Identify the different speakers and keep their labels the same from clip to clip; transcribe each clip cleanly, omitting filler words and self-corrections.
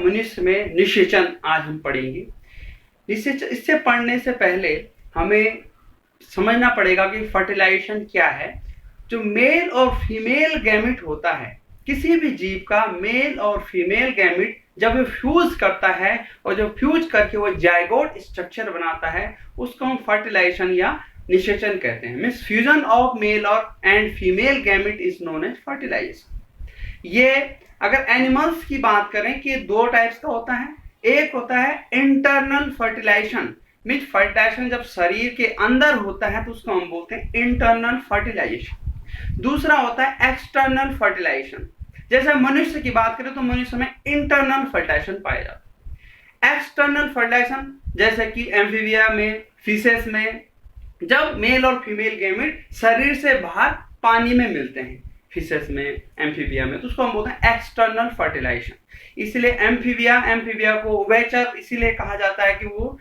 Speaker 1: मनुष्य में निषेचन आज हम पढ़ेंगे। इससे पढ़ने से पहले हमें समझना पड़ेगा कि फर्टिलाइजेशन क्या है। जो मेल और फीमेल गैमेट होता है, किसी भी जीव का मेल और फीमेल गैमेट जब वो फ्यूज करता है और जब फ्यूज करके वो जाइगोट स्ट्रक्चर बनाता है, उसको हम फर्टिलाइजेशन या निषेचन कहते हैं। मीन्स फ्यूजन ऑफ मेल और and female gamete is known as fertilization. ये अगर एनिमल्स की बात करें कि दो टाइप्स का होता है। एक होता है इंटरनल फर्टिलाइजेशन, मीन्स फर्टिलाइजेशन जब शरीर के अंदर होता है तो उसको हम बोलते हैं इंटरनल फर्टिलाइजेशन। दूसरा होता है एक्सटर्नल फर्टिलाइजेशन। जैसे मनुष्य की बात करें तो मनुष्य में इंटरनल फर्टिलाइजेशन पाया जाता है। एक्सटर्नल फर्टिलाइजेशन जैसे कि एम्फीबिया में, फिशेस में, जब मेल और फीमेल गैमेट शरीर से बाहर पानी में मिलते हैं, फिशेस में, एम्फीबिया में, तो उसको हम बोलते हैं एक्सटर्नल फर्टिलाइजेशन। इसलिए एम्फीबिया को उभयचर इसीलिए कहा जाता है कि वो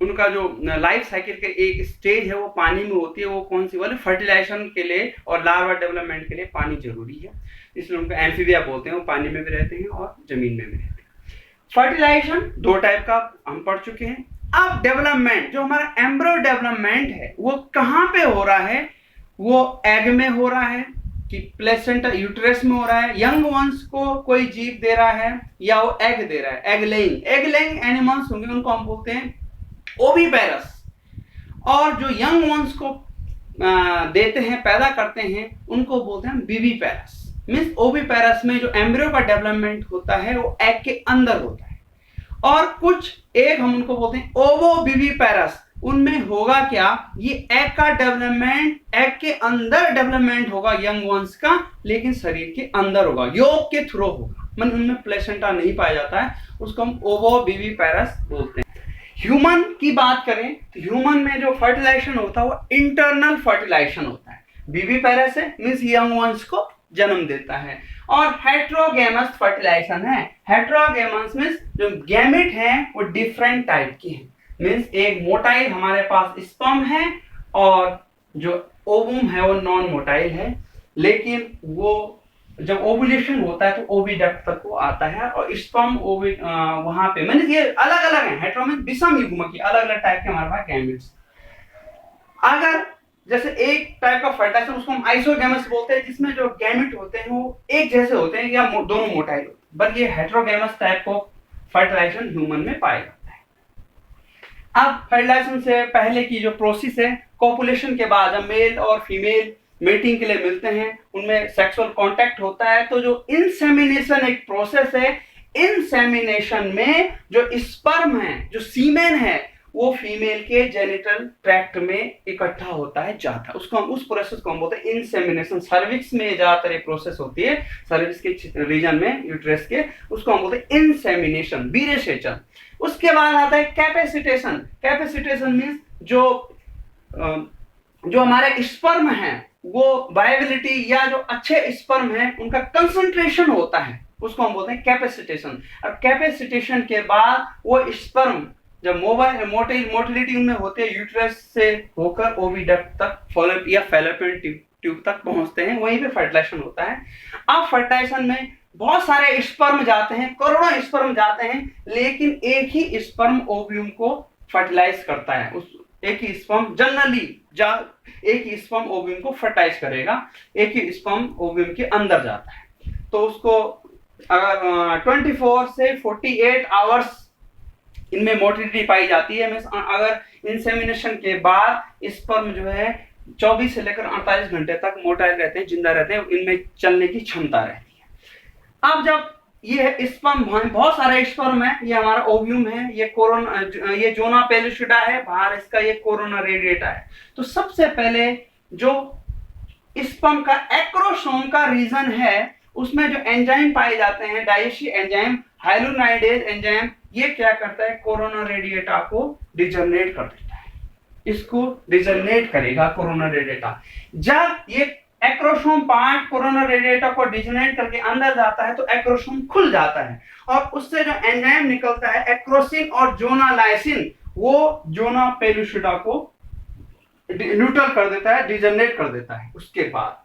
Speaker 1: उनका जो लाइफ साइकिल के एक स्टेज है वो पानी में होती है। वो कौन सी वाली? फर्टिलाइजेशन के लिए और लार्वा डेवलपमेंट के लिए पानी जरूरी है, इसलिए उनको एम्फीबिया बोलते हैं। वो पानी में भी रहते हैं और जमीन में भी रहते हैं। फर्टिलाइजेशन दो टाइप का हम पढ़ चुके हैं। अब डेवलपमेंट, जो हमारा एम्ब्रियो डेवलपमेंट है, वो कहाँ पे हो रहा है? वो एग में हो रहा है कि प्लेसेंटा यूट्रस में हो रहा है? यंग वंस को कोई जीव दे रहा है या वो एग दे रहा है? एग लेइंग एनिमल्स होंगे, उनको हम बोलते हैं ओविपेरस। और जो यंग वंस को देते हैं, पैदा करते हैं, उनको बोलते हैं विविपेरस। मीन्स ओविपेरस में जो एम्ब्रियो का डेवलपमेंट होता है वो एग के अंदर होता है। और कुछ एग हम उनको बोलते हैं ओवोविविपेरस। उनमें होगा क्या? ये एग का डेवलपमेंट एग के अंदर डेवलपमेंट होगा यंग वंस का, लेकिन शरीर के अंदर होगा, योग के थ्रू होगा, मतलब उनमें प्लेसेंटा नहीं पाया जाता है, उसको हम ओवोविविपेरस बोलते हैं। ह्यूमन की बात करें तो ह्यूमन में जो फर्टिलाइजेशन होता है वो इंटरनल फर्टिलाइजेशन होता है। विविपेरस है, मीन्स यंग वंस को जन्म देता है। और हेट्रोगेमस फर्टिलाइजेशन है। हेट्रोगेमस मीन्स जो गैमेट है वो डिफरेंट टाइप की है। मीन्स एक मोटाइल हमारे पास स्पर्म है और जो ओवम है वो नॉन मोटाइल है, लेकिन वो जब ओव्यूलेशन होता है तो ओविडक्ट तक वो आता है और स्पर्म वहां पे, मीन्स ये अलग अलग है। हेट्रो मीन्स विषम युग्म की अलग अलग टाइप के हमारे पास गैमेट्स। अगर जैसे एक टाइप का फर्टिलाइजेशन उसको हम आइसोगेमस बोलते हैं, जिसमें जो गैमेट होते हैं वो एक जैसे होते हैं या दोनों मोटाइल होते हैं, बट ये हेट्रोगेमस टाइप को फर्टिलाइजेशन ह्यूमन में पाया जाता है। अब फर्टिलाइजेशन से पहले की जो प्रोसेस है, कॉपुलेशन के बाद जब मेल और फीमेल मेटिंग के लिए मिलते हैं, उनमें सेक्सुअल कांटेक्ट होता है, तो जो इंसेमिनेशन एक प्रोसेस है, इंसेमिनेशन में जो स्पर्म है, जो सीमेन है, वो फीमेल के जेनिटल ट्रैक्ट में इकट्ठा होता है, जाता है। उसको हम उस प्रोसेस को हम बोलते हैं इंसेमिनेशन। सर्विक्स में ज्यादातर एक प्रोसेस होती है, सर्विक्स के रीजन में, यूट्रस के, उसको हम बोलते हैं इंसेमिनेशन, वीर्यसेचन। उसके बाद आता है कैपेसिटेशन। कैपेसिटेशन मीन्स जो हमारे स्पर्म है वो वायबिलिटी या जो अच्छे स्पर्म है उनका कंसंट्रेशन होता है, उसको हम बोलते हैं कैपेसिटेशन। और कैपेसिटेशन के बाद वो स्पर्म जब मोटिलिटी उनमें होते हैं, यूट्रस से होकर ओविडक्ट तक या फैलोपियन ट्यूब तक पहुंचते हैं, वहीं पे फर्टिलाइजेशन होता है। अब फर्टिलाइजेशन में बहुत सारे स्पर्म जाते हैं, करोड़ों स्पर्म जाते हैं, लेकिन एक ही स्पर्म ओव्यूम को फर्टिलाइज करता है। उस एक ही स्पर्म जनरली एक ही स्पर्म ओव्यूम को फर्टिलाइज करेगा, एक ही स्पर्म ओव्यूम के अंदर जाता है। तो उसको अगर 24 से 48 आवर्स इनमें मोटिलिटी पाई जाती है। अगर इंसेमिनेशन के बाद स्पर्म जो है 24 से लेकर 48 घंटे तक मोटाइल रहते हैं, जिंदा रहते हैं, इनमें चलने की क्षमता रहती है। अब जब ये स्पर्म, बहुत सारे स्पर्म है, ये हमारा ओव्यूम है, ये जोना पेलुसिडा है, बाहर इसका ये कोरोना रेडिएटा है। तो सबसे पहले जो स्पर्म का एक्रोसोम का रीजन है, उसमें जो एंजाइम पाए जाते हैं, डाइजेस्टिव एंजाइम, हाइलोनाइडेज एंजाइम, ये क्या करता है? कोरोना रेडिएटा को डिजनरेट कर देता है। इसको डिजनरेट करेगा कोरोना रेडिएटा। जब ये एक्रोसोम पार्ट कोरोना रेडिएटा को डिजनरेट करके अंदर जाता है तो एक्रोसोम खुल जाता है और उससे जो एंजाइम निकलता है एक्रोसिन और जोनालाइसिन, वो जोना पेलुसिडा को न्यूट्रल कर देता है, डिजनरेट कर देता है। उसके बाद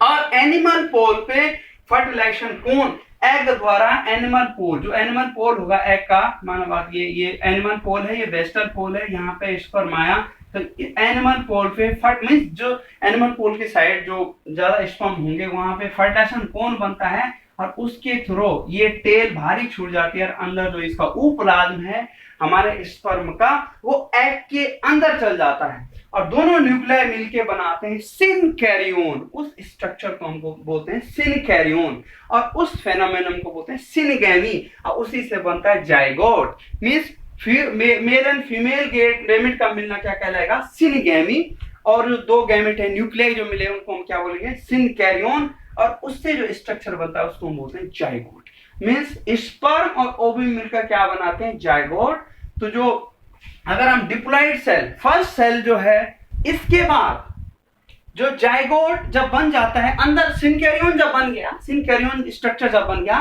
Speaker 1: और एनिमल पोल पे फर्टिलाइजेशन कोन, एग द्वारा एनिमल पोल, जो एनिमल पोल होगा एग का, मानो बात ये एनिमल पोल है, ये वेस्टर्न पोल है, यहाँ पे स्पर्म आया, तो एनिमल पोल पे फट मीन्स जो एनिमल पोल की साइड जो ज्यादा स्पर्म होंगे वहां पे फर्टिलाइजेशन कोन बनता है, और उसके थ्रू ये टेल भारी छूट जाती है, और अंदर जो इसका उपप्लाज्म है हमारे स्पर्म का, वो एग के अंदर चल जाता है, और दोनों न्यूक्लियर मिलके बनाते हैं सिनकैरियोन। उस स्ट्रक्चर को हमको बोलते हैं सिनकैरियोन, और उस फेनोमेनन को बोलते हैं सिनगैमी, और उसी से बनता है zygote. Means male and female gamete का मिलना क्या कहलाएगा, सिनगैमी, और जो दो गैमेट है न्यूक्लियर जो मिले उनको हम क्या बोलेंगे, सिनकैरियोन, और उससे जो स्ट्रक्चर बनता है उसको हम बोलते हैं जाइगोट। मींस स्पर्म और ओवम मिलकर क्या बनाते हैं, जाइगोट। तो जो अगर हम डिप्लॉइड सेल, फर्स्ट सेल जो है, इसके बाद जो जाइगोट जब बन जाता है, अंदर सिनकैरियोन जब बन गया, सिनकैरियोन स्ट्रक्चर जब बन गया,